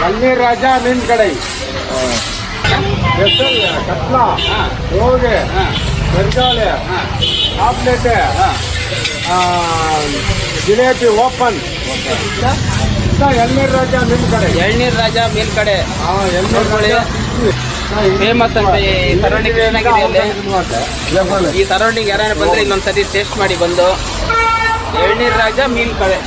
ಎಳ್ನೀರು ರಾಜ ಮೀನು ಕಡೆ ಸ್ಪೆಷಲ್ ಕಟ್ಲ ಹೋಗಿ ಗರ್ಜಾಲೆ ಆಪ್ಲೆಟ್ ಜಿಲೇಬಿ ಓಪನ್ ಎಳ್ನೀರು ರಾಜ ಮೀನು ಕಡೆ. ಎಳ್ನೀರು ರಾಜ ಮೀನು ಕಡೆ ಎಳ್ನೀರು ಫೇಮಸ್ ಅಂತ ಈ ಸರೌಂಡಿಂಗ್ ಏನಾಗಿದೆ ಅಲ್ಲಿ ಈ ಸರೌಂಡಿಂಗ್ ಯಾರು ಬಂದರೆ ಇನ್ನೊಂದ್ಸರಿ ಟೇಸ್ಟ್ ಮಾಡಿ ಬಂದು ಎಳ್ನೀರು ರಾಜ ಮೀನು ಕಡೆ.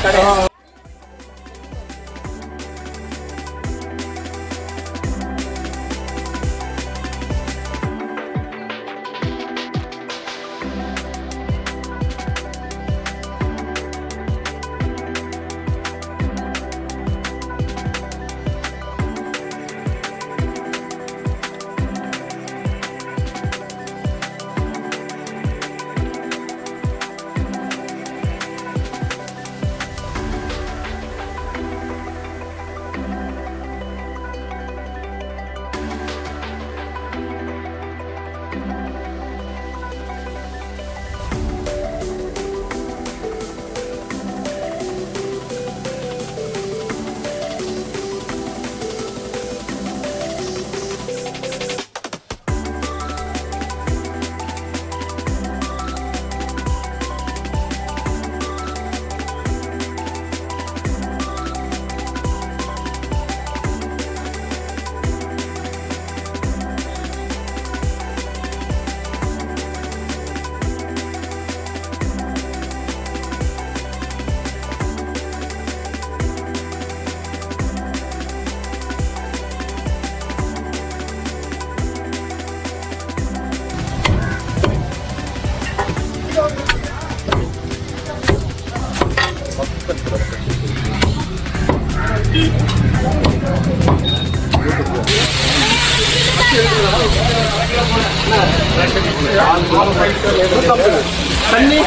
ಬನ್ನಿ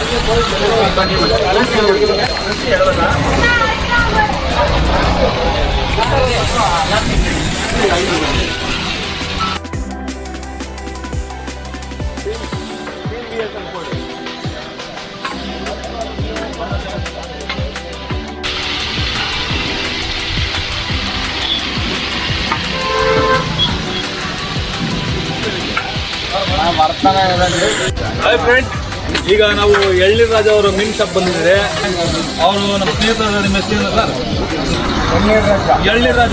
ಹಾಯ್ ಫ್ರೆಂಡ್ಸ್, ಈಗ ನಾವು ಎಳ್ನೀರು ರಾಜ ಅವರ ಮೀನು ಶಾಪ್ ಬಂದಿದ್ದಾರೆ. ಅವರು ನಮ್ಮ ಸ್ನೇಹಿತರು. ನಿಮ್ಮ ಹೆಸರು ಸರ್? ಎಳ್ನೀರು ರಾಜ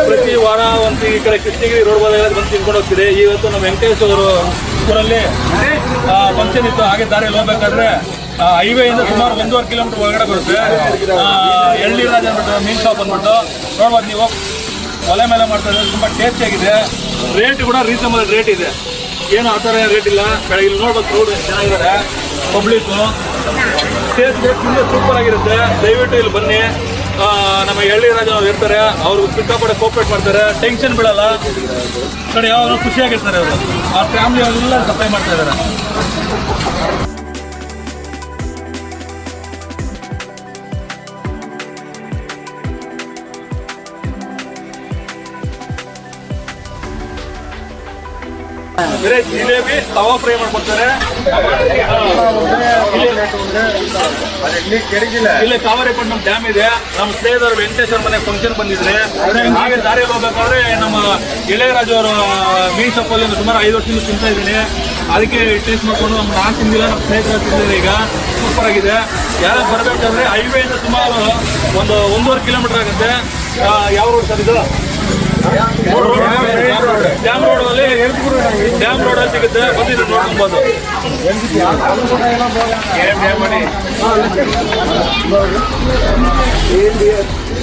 ಪ್ರತಿ ವಾರ ಒಂದು ಈ ಕಡೆ ಕೃಷ್ಣಗಿರಿ ರೋಡ್ ಬಂದು ತಿನ್ಕೊಂಡು ಹೋಗ್ತಿದೆ. ಇವತ್ತು ನಮ್ಮ ವೆಂಕಟೇಶ್ ಅವರು ಊರಲ್ಲಿ ಫಂಕ್ಷನ್ ಇತ್ತು. ಹಾಗೆ ದಾರಿಯಲ್ಲಿ ಹೋಗ್ಬೇಕಾದ್ರೆ ಹೈವೇಯಿಂದ ಸುಮಾರು 1.5 ಕಿಲೋಮೀಟರ್ ಒಳಗಡೆ ಬರುತ್ತೆ. ಎಳ್ನೀರು ರಾಜ ಅಂದ್ಬಿಟ್ಟು ಮೀನು ಶಾಪ್ ಅಂದ್ಬಿಟ್ಟು ನೋಡ್ಬೋದು ನೀವು. ಒಲೆ ಮೇಲೆ ಮಾಡ್ತಾ ಇದ್ದಾರೆ. ತುಂಬ ಟೇಸ್ಟಿಯಾಗಿದೆ. ರೇಟ್ ಕೂಡ ರೀಸನಬಲ್ ರೇಟ್ ಇದೆ. ಏನು ಆ ಥರ ರೇಟ್ ಇಲ್ಲ. ಬೆಳಗ್ಗೆ ಇಲ್ಲಿ ನೋಡ್ಬೇಕು, ರೋಡ್ ಚೆನ್ನಾಗಿದ್ದಾರೆ. ಪಬ್ಲಿಕ್ಕು ಟೇಸ್ಟ್ ತುಂಬ ಸೂಪರ್ ಆಗಿರುತ್ತೆ. ದಯವಿಟ್ಟು ಇಲ್ಲಿ ಬನ್ನಿ. ನಮ್ಮ ಎಳ್ನೀರು ರಾಜ ಅವ್ರು ಇರ್ತಾರೆ. ಅವರು ಸಿಕ್ಕಾಪಟ್ಟೆ ಕೋಪರೇಟ್ ಮಾಡ್ತಾರೆ. ಟೆನ್ಷನ್ ಬಿಡಲ್ಲ. ಕಡೆ ಯಾವಾಗ ಖುಷಿಯಾಗಿರ್ತಾರೆ ಅವರು. ಆ ಫ್ಯಾಮಿಲಿ ಅವರೆಲ್ಲ ಸಪ್ಲೈ ಮಾಡ್ತಾ ಇದ್ದಾರೆ. ಬೇರೆ ಜಿಲೇಬಿ ತವಾ ಫ್ರೈ ಮಾಡ್ಕೊಡ್ತಾರೆ. ಇಲ್ಲಿ ಕಾವೇರಿಪಟ್ಟಣಂ ಡ್ಯಾಮ್ ಇದೆ. ನಮ್ಮ ಸ್ನೇಹಿತರು ವೆಂಕಟೇಶ್ವರ ಮನೆ ಫಂಕ್ಷನ್ ಬಂದಿದ್ರೆ ಹಾಗೆ ದಾರಿಯಲ್ಲಿ ಹೋಗ್ಬೇಕಾದ್ರೆ ನಮ್ಮ ಇಳೆಯರಾಜು ಅವರು ಮೀನು ಶಾಪಲ್ಲಿ ಸುಮಾರು 5 ವರ್ಷದಿಂದ ತಿಂತಾ ಇದ್ದೀನಿ. ಅದಕ್ಕೆ ಟೇಸ್ಟ್ ಮಾಡ್ಕೊಂಡು ನಾನು ತಿಂದಿಲ್ಲ, ನಮ್ಮ ಸ್ನೇಹಿತರು ತಿಂದಿದ್ದಾರೆ. ಈಗ ಸೂಪರ್ ಆಗಿದೆ. ಯಾರು ಬರಬೇಕಾದ್ರೆ ಹೈವೇಯಿಂದ ಸುಮಾರು 1.5 ಕಿಲೋಮೀಟರ್ ಆಗುತ್ತೆ. ಯಾವ ರೋಡ್ ಸರ್ ಇದು? ಡ್ಯಾಮ್ ರೋಡಲ್ಲಿ ಸಿಗುತ್ತೆ. ಬಂದಿದ್ದು ನೋಡ್ಕೊಬೋದು.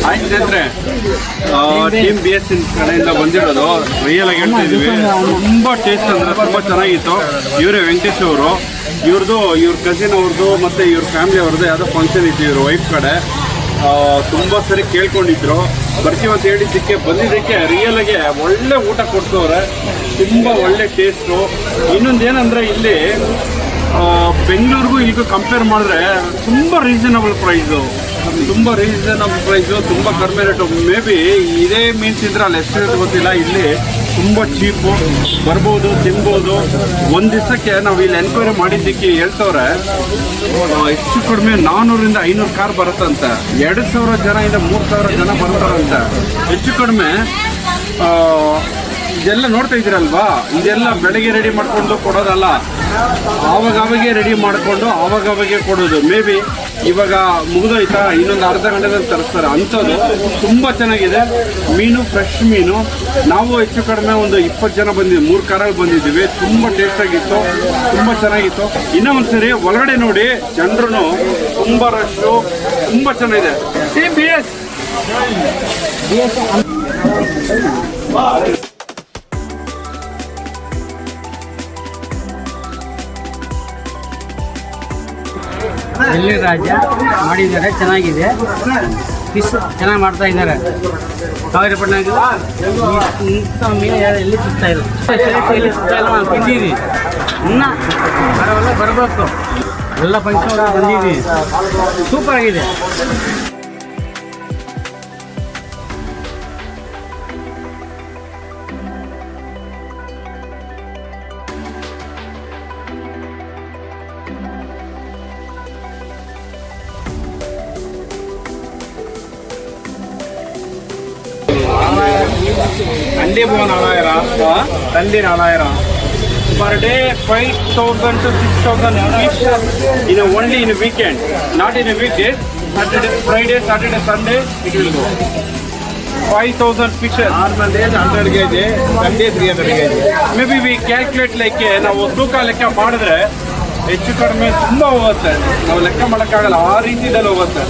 ಆಯ್ತು ಅಂದರೆ ಟೀಮ್ BS ಕಡೆಯಿಂದ ಬಂದಿರೋದು. ರಿಯಲ್ ಆಗಿ ಹೇಳ್ತಾ ಇದ್ದೀವಿ. ತುಂಬ ಟೇಸ್ಟ್ ಅಂದರೆ ತುಂಬ ಚೆನ್ನಾಗಿತ್ತು. ಇವರೇ ವೆಂಕಟೇಶ್ ಅವರು. ಇವ್ರ ಕಸಿನ್ ಅವ್ರದ್ದು ಮತ್ತು ಇವ್ರ ಫ್ಯಾಮಿಲಿ ಅವ್ರದ್ದು ಯಾವುದೋ ಫಂಕ್ಷನ್ ಇತ್ತು ಇವ್ರ ವೈಫ್ ಕಡೆ. ತುಂಬ ಸರಿ ಕೇಳ್ಕೊಂಡಿದ್ರು. ಬರ್ತೀವಿ ಅಂತ ಹೇಳಿದ್ದಕ್ಕೆ ಬಂದಿದ್ದಕ್ಕೆ ರಿಯಲ್ ಆಗಿ ಒಳ್ಳೆ ಊಟ ಕೊಡ್ತವ್ರೆ. ತುಂಬ ಒಳ್ಳೆ ಟೇಸ್ಟು. ಇನ್ನೊಂದು ಏನಂದರೆ ಇಲ್ಲಿ ಬೆಂಗಳೂರಿಗೂ ಈಗ ಕಂಪೇರ್ ಮಾಡಿದ್ರೆ ತುಂಬ ರೀಸನಬಲ್ ಪ್ರೈಸು. ತುಂಬ ರೀಸನಬಲ್ ಪ್ರೈಸು, ತುಂಬ ಕಡಿಮೆ ರೇಟು. ಮೇ ಬಿ ಇದೇ ಮೀನ್ಸ್ ಇದ್ರೆ ಅಲ್ಲಿ ಎಷ್ಟಿರೋದು ಗೊತ್ತಿಲ್ಲ. ಇಲ್ಲಿ ತುಂಬ ಚೀಪು, ಬರ್ಬೋದು, ತಿನ್ಬೋದು. ಒಂದು ದಿವಸಕ್ಕೆ ನಾವು ಇಲ್ಲಿ ಎನ್ಕ್ವೈರಿ ಮಾಡಿದ್ದಕ್ಕೆ ಹೇಳ್ತವ್ರೆ ಹೆಚ್ಚು ಕಡಿಮೆ 400ರಿಂದ 500 ಕಾರ್ ಬರುತ್ತಂತೆ. 2,000 ಜನ 3,000 ಜನ ಬರ್ತಾರಂತೆ ಹೆಚ್ಚು ಕಡಿಮೆ. ಇದೆಲ್ಲ ನೋಡ್ತಾ ಇದ್ದೀರಲ್ವಾ, ಇದೆಲ್ಲ ಬೆಳಗ್ಗೆ ರೆಡಿ ಮಾಡಿಕೊಂಡು ಕೊಡೋದಲ್ಲ, ಆವಾಗೇ ರೆಡಿ ಮಾಡಿಕೊಂಡು ಆವಾಗೇ ಕೊಡೋದು. ಮೇ ಬಿ ಇವಾಗ ಮುಗಿದೋಯ್ತಾ, ಇನ್ನೊಂದು ಅರ್ಧ ಗಂಟೆದಲ್ಲಿ ತರಿಸ್ತಾರೆ ಅಂಥದ್ದು. ತುಂಬ ಚೆನ್ನಾಗಿದೆ ಮೀನು, ಫ್ರೆಶ್ ಮೀನು. ನಾವು ಹೆಚ್ಚು ಕಡಿಮೆ ಒಂದು 20 ಜನ ಬಂದಿದ್ದೀವಿ, 3 ಕಾರಲ್ಲಿ ಬಂದಿದ್ದೀವಿ. ತುಂಬ ಟೇಸ್ಟಾಗಿತ್ತು, ತುಂಬ ಚೆನ್ನಾಗಿತ್ತು. ಇನ್ನೂ ಒಂದು ಸರಿ ಒಳಗಡೆ ನೋಡಿ, ಜನರು ತುಂಬ ರಶ್ಶು, ತುಂಬ ಚೆನ್ನಾಗಿದೆ. ಟೀಮ್ BS ಎಳ್ನೀರು ರಾಜ ಮಾಡಿದ್ದಾರೆ, ಚೆನ್ನಾಗಿದೆ. ಫಿಶ್ ಚೆನ್ನಾಗಿ ಮಾಡ್ತಾ ಇದ್ದಾರೆ. ಕಾವೇರಿ ಪಟ್ಟಣ ಮೀನು ಎಲ್ಲಿ ಸಿಗ್ತಾ ಇಲ್ಲ, ನಾವು ತಿಂದೀವಿ. ಇನ್ನು ಬರೋಲ್ಲ, ಬರಬೇಕು. ಎಲ್ಲ ಫಂಕ್ಷನ್ ಬಂದಿದ್ದೀವಿ, ಸೂಪರ್ ಆಗಿದೆ. Sunday born 4000, Sunday 4000. Per day 5,000 to 6,000 fish in only in a weekend, not in a weekday. Saturday, Friday, Saturday, Sunday it will go. 5,000 fishes. Normal days 100 kg, Sunday 300 kg. Maybe we calculate like ನಾವು ತೂಕ ಲೆಕ್ಕ ಮಾಡಿದ್ರೆ ಹೆಚ್ಚು ಕಡಿಮೆ ತುಂಬ ಹೋಗುತ್ತೆ. ನಾವು ಲೆಕ್ಕ ಮಾಡೋಕ್ಕಾಗಲ್ಲ, ಆ ರೀತಿಯಲ್ಲಿ ಹೋಗುತ್ತೆ.